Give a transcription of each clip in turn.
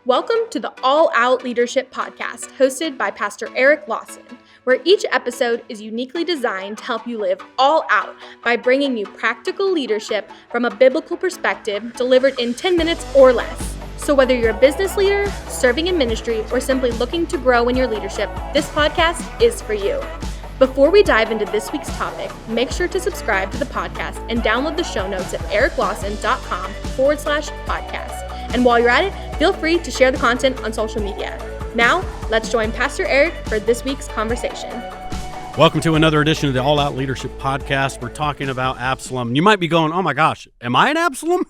Welcome to the All Out Leadership Podcast, hosted by Pastor Erik, where each episode is uniquely designed to help you live all out by bringing you practical leadership from a biblical perspective delivered in 10 minutes or less. So whether you're a business leader, serving in ministry, or simply looking to grow in your leadership, this podcast is for you. Before we dive into this week's topic, make sure to subscribe to the podcast and download the show notes at eriklawson.com/podcast. And while you're at it, feel free to share the content on social media. Now, let's join Pastor Erik for this week's conversation. Welcome to another edition of the All Out Leadership Podcast. We're talking about Absalom. You might be going, oh my gosh, am I an Absalom?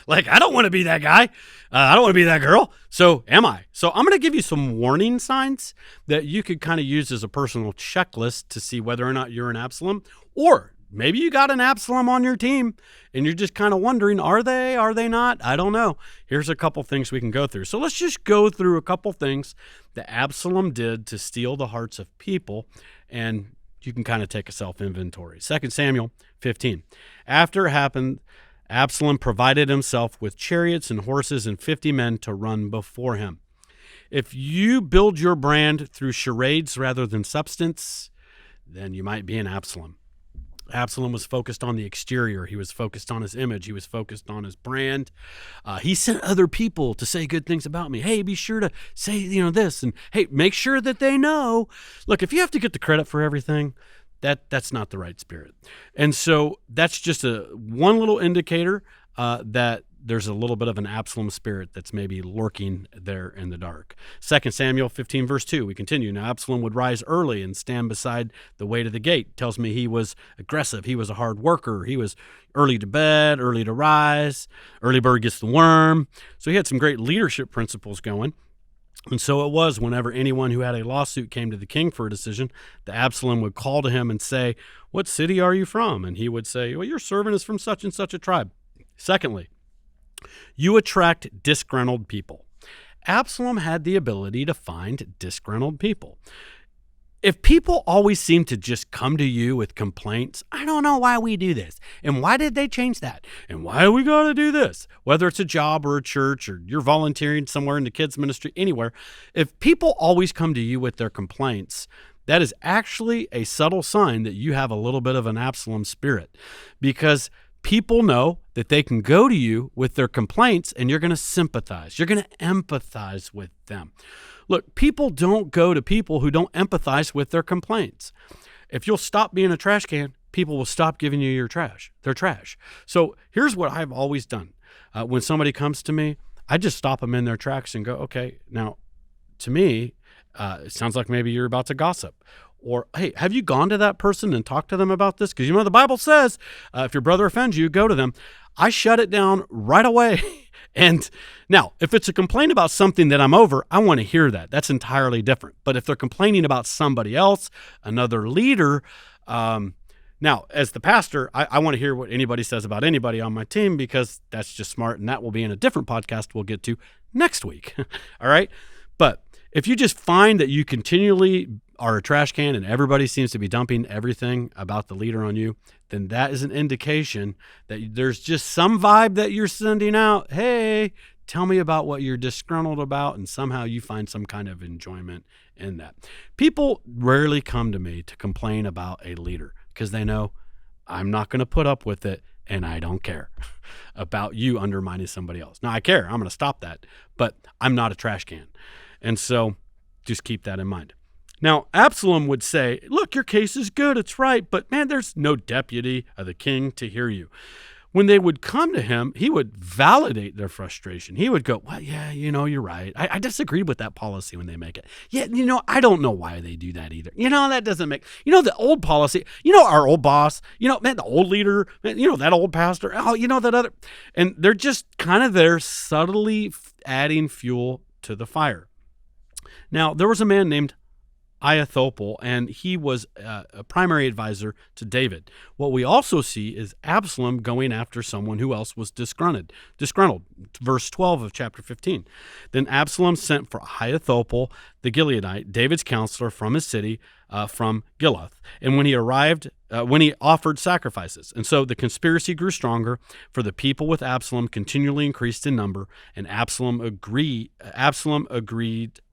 I don't want to be that guy. I don't want to be that girl. So am I? So I'm going to give you some warning signs that you could kind of use as a personal checklist to see whether or not you're an Absalom, or maybe you got an Absalom on your team and you're just kind of wondering, are they not? I don't know. Here's a couple things we can go through. So let's just go through a couple things that Absalom did to steal the hearts of people, and you can kind of take a self-inventory. 2 Samuel 15. After it happened, Absalom provided himself with chariots and horses and 50 men to run before him. If you build your brand through charades rather than substance, then you might be an Absalom. Absalom was focused on the exterior. He was focused on his image. He was focused on his brand. He sent other people to say good things about me. Hey, be sure to say, this, and hey, make sure that they know. Look, if you have to get the credit for everything, that's not the right spirit. And so that's just one little indicator that there's a little bit of an Absalom spirit that's maybe lurking there in the dark. 2 Samuel 15, verse 2, we continue. Now Absalom would rise early and stand beside the way to the gate. Tells me he was aggressive. He was a hard worker. He was early to bed, early to rise. Early bird gets the worm. So he had some great leadership principles going. And so it was whenever anyone who had a lawsuit came to the king for a decision, the Absalom would call to him and say, "What city are you from?" And he would say, "Well, your servant is from such and such a tribe." Secondly, you attract disgruntled people. Absalom had the ability to find disgruntled people. If people always seem to just come to you with complaints, I don't know why we do this. And why did they change that? And why do we got to do this? Whether it's a job or a church or you're volunteering somewhere in the kids ministry, anywhere. If people always come to you with their complaints, that is actually a subtle sign that you have a little bit of an Absalom spirit, because people know that they can go to you with their complaints and you're going to sympathize. You're going to empathize with them. Look, people don't go to people who don't empathize with their complaints. If you'll stop being a trash can, people will stop giving you their trash. So here's what I've always done. When somebody comes to me, I just stop them in their tracks and go, okay, now to me, it sounds like maybe you're about to gossip. Or, hey, have you gone to that person and talked to them about this? Because the Bible says, if your brother offends you, go to them. I shut it down right away. And now, if it's a complaint about something that I'm over, I want to hear that. That's entirely different. But if they're complaining about somebody else, another leader, now, as the pastor, I want to hear what anybody says about anybody on my team, because that's just smart, and that will be in a different podcast we'll get to next week. All right? But if you just find that you continually are a trash can and everybody seems to be dumping everything about the leader on you, then that is an indication that there's just some vibe that you're sending out. Hey, tell me about what you're disgruntled about, and somehow you find some kind of enjoyment in that. People rarely come to me to complain about a leader because they know I'm not going to put up with it, and I don't care about you undermining somebody else. Now, I care. I'm going to stop that, but I'm not a trash can. And so just keep that in mind. Now, Absalom would say, look, your case is good. It's right. But man, there's no deputy of the king to hear you. When they would come to him, he would validate their frustration. He would go, well, yeah, you're right. I disagree with that policy when they make it. Yeah, I don't know why they do that either. That doesn't make, the old policy, our old boss, man, the old leader, man, that old pastor, that other. And they're just kind of there subtly adding fuel to the fire. Now, there was a man named Ahithophel, and he was a primary advisor to David. What we also see is Absalom going after someone who else was disgruntled. Verse 12 of chapter 15. Then Absalom sent for Ahithophel, the Gileadite, David's counselor from his city, from Gilead. And when he arrived, when he offered sacrifices. And so the conspiracy grew stronger, for the people with Absalom continually increased in number, and Absalom agreed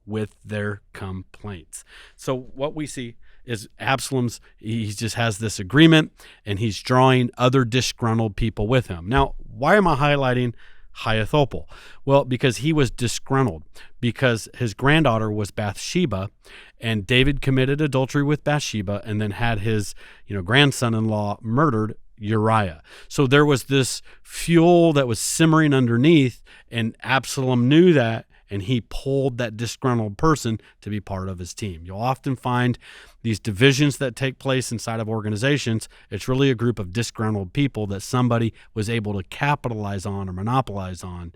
with their complaints. So what we see is he just has this agreement, and he's drawing other disgruntled people with him. Now, why am I highlighting Ahithophel? Well, because he was disgruntled, because his granddaughter was Bathsheba, and David committed adultery with Bathsheba and then had his grandson-in-law murdered, Uriah. So there was this fuel that was simmering underneath, and Absalom knew that, and he pulled that disgruntled person to be part of his team. You'll often find these divisions that take place inside of organizations. It's really a group of disgruntled people that somebody was able to capitalize on or monopolize on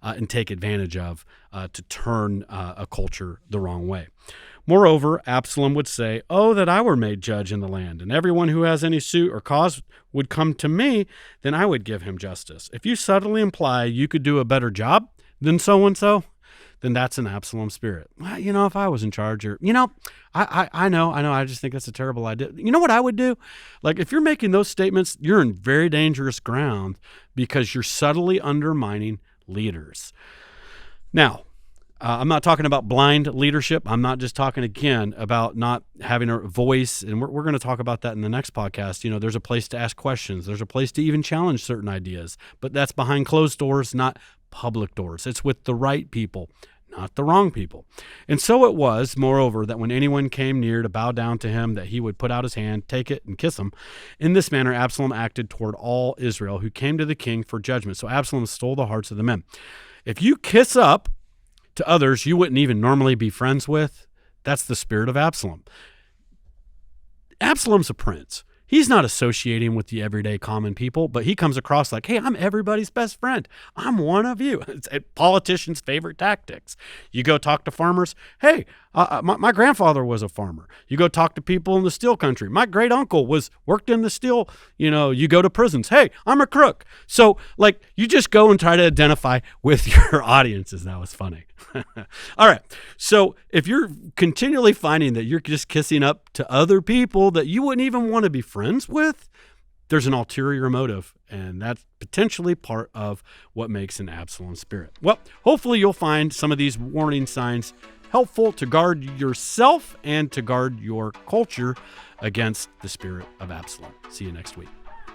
and take advantage of to turn a culture the wrong way. Moreover, Absalom would say, "Oh, that I were made judge in the land, and everyone who has any suit or cause would come to me, then I would give him justice. If you subtly imply you could do a better job than so-and-so, then that's an Absalom spirit. Well, if I was in charge, or, I know, I just think that's a terrible idea. You know what I would do? Like, if you're making those statements, you're in very dangerous ground because you're subtly undermining leaders. Now, I'm not talking about blind leadership. I'm not just talking, again, about not having a voice, and we're going to talk about that in the next podcast. There's a place to ask questions. There's a place to even challenge certain ideas, but that's behind closed doors, not public doors. It's with the right people, not the wrong people. And so it was, moreover, that when anyone came near to bow down to him, that he would put out his hand, take it, and kiss him. In this manner, Absalom acted toward all Israel who came to the king for judgment. So Absalom stole the hearts of the men. If you kiss up to others you wouldn't even normally be friends with, that's the spirit of Absalom. Absalom's a prince. He's not associating with the everyday common people, but he comes across like, hey, I'm everybody's best friend. I'm one of you. It's politicians' favorite tactics. You go talk to farmers. Hey, my grandfather was a farmer. You go talk to people in the steel country. My great uncle worked in the steel. You go to prisons. Hey, I'm a crook. So you just go and try to identify with your audiences. That was funny. All right. So if you're continually finding that you're just kissing up to other people that you wouldn't even want to be friends with, there's an ulterior motive, and that's potentially part of what makes an Absalom spirit. Well, hopefully you'll find some of these warning signs helpful to guard yourself and to guard your culture against the spirit of Absalom. See you next week.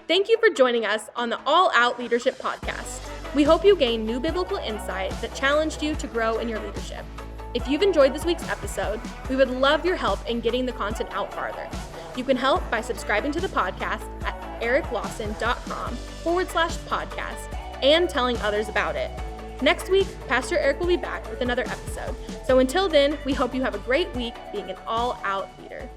Thank you for joining us on the All Out Leadership Podcast. We hope you gained new biblical insight that challenged you to grow in your leadership. If you've enjoyed this week's episode, we would love your help in getting the content out farther. You can help by subscribing to the podcast at eriklawson.com/podcast and telling others about it. Next week, Pastor Erik will be back with another episode. So until then, we hope you have a great week being an all-out leader.